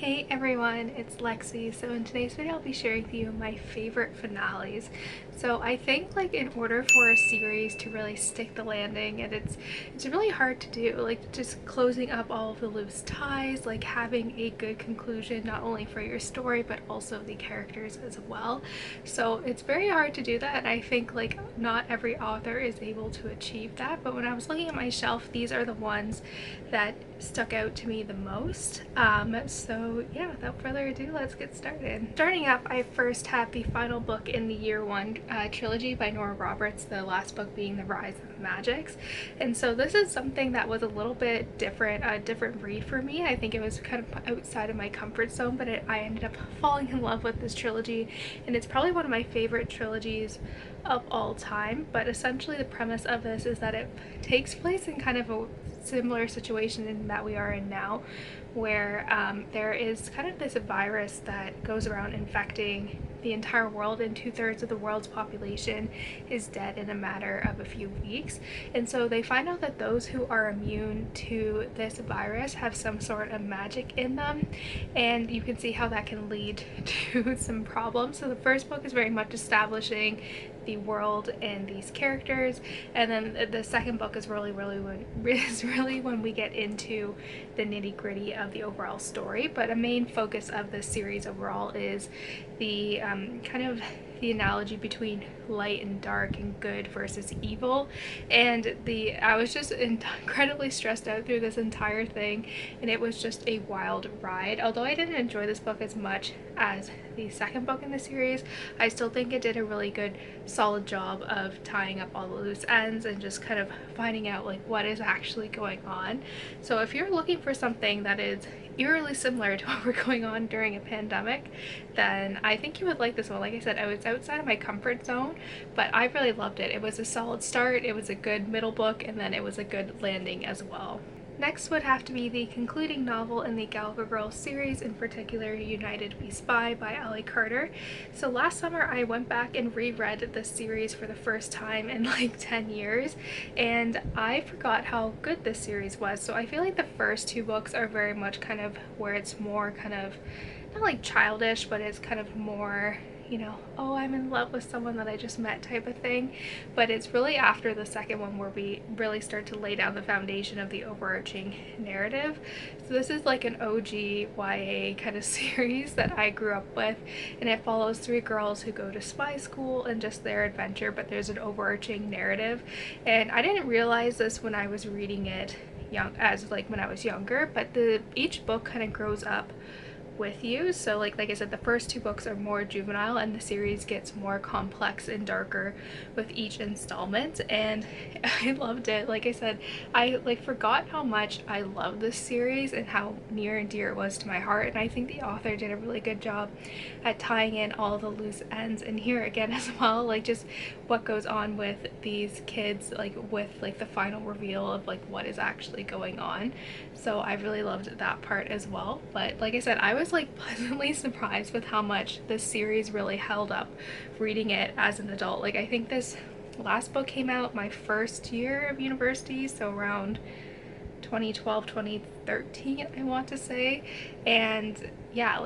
Hey everyone, it's Lexie. So in today's video I'll be sharing with you my favorite finales. So I think like in order for a series to really stick the landing, and it's really hard to do, like just closing up all of the loose ties, like having a good conclusion not only for your story but also the characters as well. So it's very hard to do that, and I think like not every author is able to achieve that, but when I was looking at my shelf, these are the ones that stuck out to me the most. So yeah, without further ado, let's get started. Starting up, I first have the final book in the Year One trilogy by Nora Roberts, the last book being The Rise of the Magics. And so this is something that was a little bit different, a different read for me. I think it was kind of outside of my comfort zone, but I ended up falling in love with this trilogy, and it's probably one of my favorite trilogies of all time. But essentially the premise of this is that it takes place in kind of a similar situation in that we are in now, where there is kind of this virus that goes around infecting the entire world, and 2/3 of the world's population is dead in a matter of a few weeks. And so they find out that those who are immune to this virus have some sort of magic in them, and you can see how that can lead to some problems. So the first book is very much establishing the world and these characters, and then the second book is really when we get into the nitty-gritty of the overall story. But a main focus of this series overall is the kind of the analogy between light and dark and good versus evil. And I was just incredibly stressed out through this entire thing, and it was just a wild ride. Although I didn't enjoy this book as much as the second book in the series, I still think it did a really good solid job of tying up all the loose ends and just kind of finding out like what is actually going on. So if you're looking for something that is eerily similar to what we're going on during a pandemic, then I think you would like this one. Like I said, I was outside of my comfort zone, but I really loved it. It was a solid start, it was a good middle book, and then it was a good landing as well. Next would have to be the concluding novel in the Gallagher Girls series, in particular United We Spy by Ally Carter. So last summer I went back and reread this series for the first time in like 10 years, and I forgot how good this series was. So I feel like the first two books are very much kind of where it's more kind of, not like childish, but it's kind of more, you know, oh, I'm in love with someone that I just met type of thing. But it's really after the second one where we really start to lay down the foundation of the overarching narrative. So this is like an OG YA kind of series that I grew up with, and it follows three girls who go to spy school and just their adventure, but there's an overarching narrative. And I didn't realize this when I was reading it when I was younger, but each book kind of grows up with you. So like I said, the first two books are more juvenile, and the series gets more complex and darker with each installment, and I loved it. Like I said, I forgot how much I love this series and how near and dear it was to my heart, and I think the author did a really good job at tying in all the loose ends in here again as well, like just what goes on with these kids, like with like the final reveal of like what is actually going on. So I really loved that part as well. But like I said, I was like pleasantly surprised with how much this series really held up reading it as an adult. Like I think this last book came out my first year of university, so around 2012, 2013 I want to say, and yeah,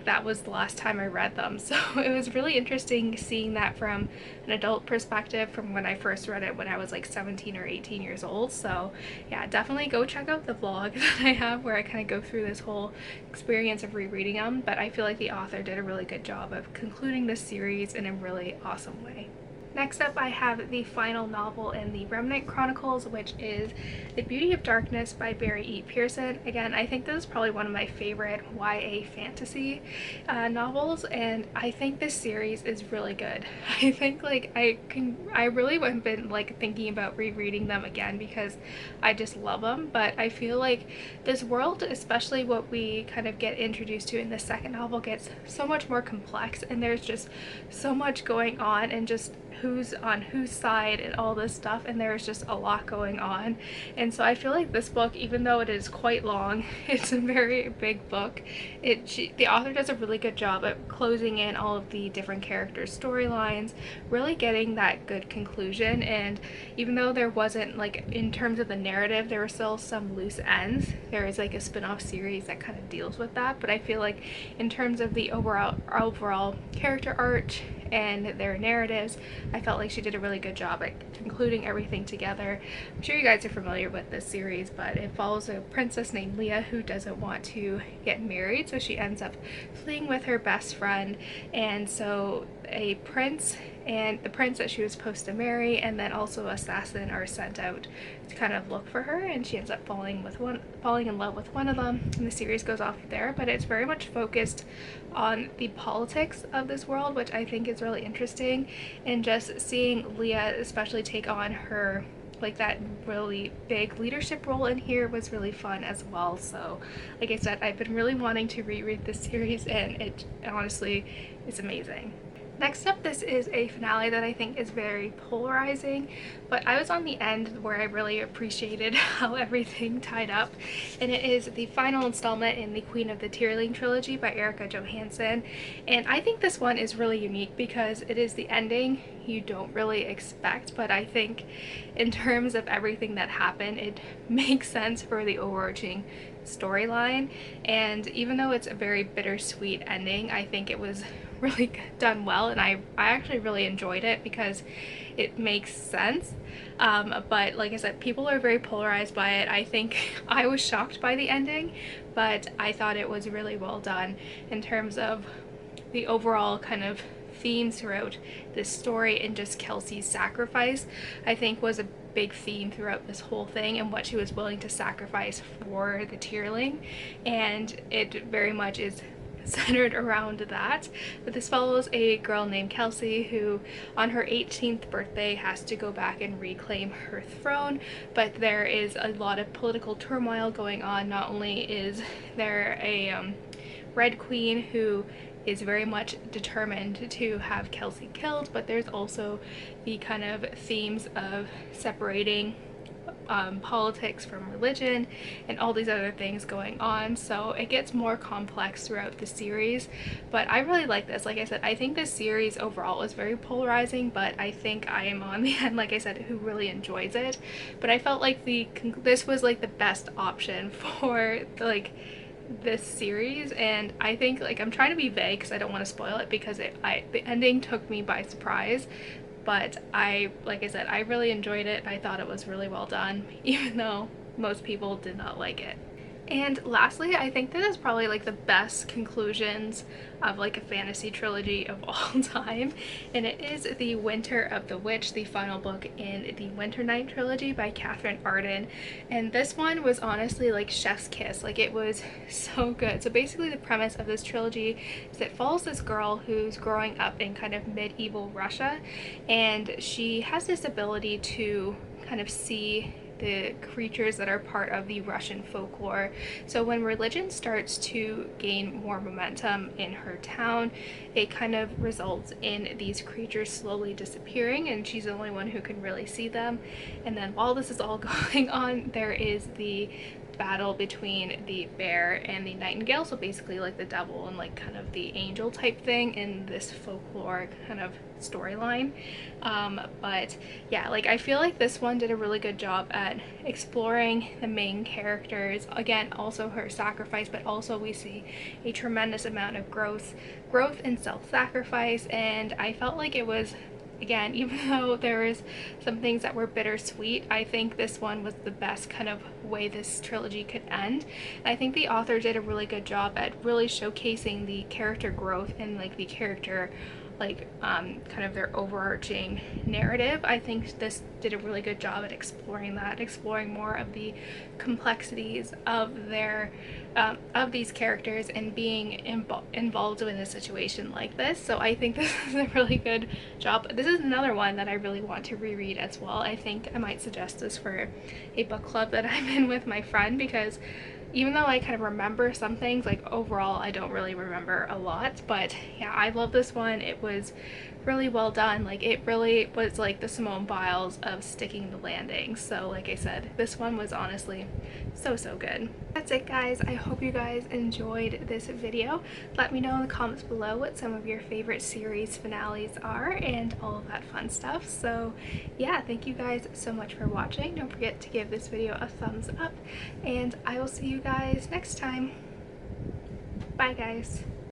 that was the last time I read them. So it was really interesting seeing that from an adult perspective from when I first read it when I was like 17 or 18 years old. So yeah, definitely go check out the vlog that I have where I kind of go through this whole experience of rereading them. But I feel like the author did a really good job of concluding this series in a really awesome way. Next up, I have the final novel in the Remnant Chronicles, which is The Beauty of Darkness by Barry E. Pearson. Again, I think this is probably one of my favorite YA fantasy novels, and I think this series is really good. I think like I really have been like thinking about rereading them again because I just love them. But I feel like this world, especially what we kind of get introduced to in the second novel, gets so much more complex, and there's just so much going on, and just who's on whose side and all this stuff, and there's just a lot going on. And so I feel like this book, even though it is quite long, it's a very big book, the author does a really good job at closing in all of the different characters' storylines, really getting that good conclusion. And even though there wasn't, like, in terms of the narrative, there were still some loose ends, there is like a spin-off series that kind of deals with that, but I feel like in terms of the overall character arc and their narratives, I felt like she did a really good job at including everything together. I'm sure you guys are familiar with this series, but it follows a princess named Leah who doesn't want to get married, so she ends up fleeing with her best friend. And so a prince and the prince that she was supposed to marry, and then also an assassin, are sent out to kind of look for her, and she ends up falling in love with one of them, and the series goes off there. But it's very much focused on the politics of this world, which I think is really interesting, and just seeing Leah especially take on her, like, that really big leadership role in here was really fun as well. So like I said, I've been really wanting to reread this series, and it honestly is amazing. Next up, this is a finale that I think is very polarizing, but I was on the end where I really appreciated how everything tied up, and it is the final installment in the Queen of the Tearling trilogy by Erika Johansen. And I think this one is really unique because it is the ending you don't really expect, but I think in terms of everything that happened, it makes sense for the overarching storyline. And even though it's a very bittersweet ending, I think it was really done well, and I actually really enjoyed it because it makes sense. But like I said, people are very polarized by it. I think I was shocked by the ending, but I thought it was really well done in terms of the overall kind of themes throughout this story, and just Kelsey's sacrifice, I think, was a big theme throughout this whole thing, and what she was willing to sacrifice for the Tearling, and it very much is centered around that. But this follows a girl named Kelsey who on her 18th birthday has to go back and reclaim her throne, but there is a lot of political turmoil going on. Not only is there a Red Queen who is very much determined to have Kelsey killed, but there's also the kind of themes of separating politics from religion and all these other things going on. So it gets more complex throughout the series, but I really like this. Like I said, I think this series overall is very polarizing, but I think I am on the end, like I said, who really enjoys it. But I felt like this was like the best option for like this series, and I think, like, I'm trying to be vague because I don't want to spoil it, because the ending took me by surprise. But like I said, I really enjoyed it. I thought it was really well done, even though most people did not like it. And lastly, I think that is probably like the best conclusions of like a fantasy trilogy of all time, and it is The Winter of the Witch, the final book in the Winter Night trilogy by Catherine Arden. And this one was honestly like chef's kiss. Like, it was so good. So basically the premise of this trilogy is it follows this girl who's growing up in kind of medieval Russia, and she has this ability to kind of see the creatures that are part of the Russian folklore. So when religion starts to gain more momentum in her town, it kind of results in these creatures slowly disappearing, and she's the only one who can really see them. And then while this is all going on, there is the battle between the bear and the nightingale, so basically like the devil and like kind of the angel type thing in this folklore kind of storyline. But yeah, like, I feel like this one did a really good job at exploring the main characters, again, also her sacrifice, but also we see a tremendous amount of growth and self-sacrifice. And I felt like it was, again, even though there was some things that were bittersweet, I think this one was the best kind of way this trilogy could end. And I think the author did a really good job at really showcasing the character growth and like the character, like kind of their overarching narrative. I think this did a really good job at exploring that, exploring more of the complexities of their of these characters and being involved in a situation like this. So I think this is a really good job. This is another one that I really want to reread as well. I think I might suggest this for a book club that I'm in with my friend, because even though I kind of remember some things, like overall I don't really remember a lot. But yeah, I love this one. It was really well done. Like it really was like the Simone Biles of sticking the landing. So like I said, this one was honestly so good. That's it guys. I hope you guys enjoyed this video. Let me know in the comments below what some of your favorite series finales are and all of that fun stuff. So yeah, thank you guys so much for watching. Don't forget to give this video a thumbs up, and I will see you guys next time. Bye guys.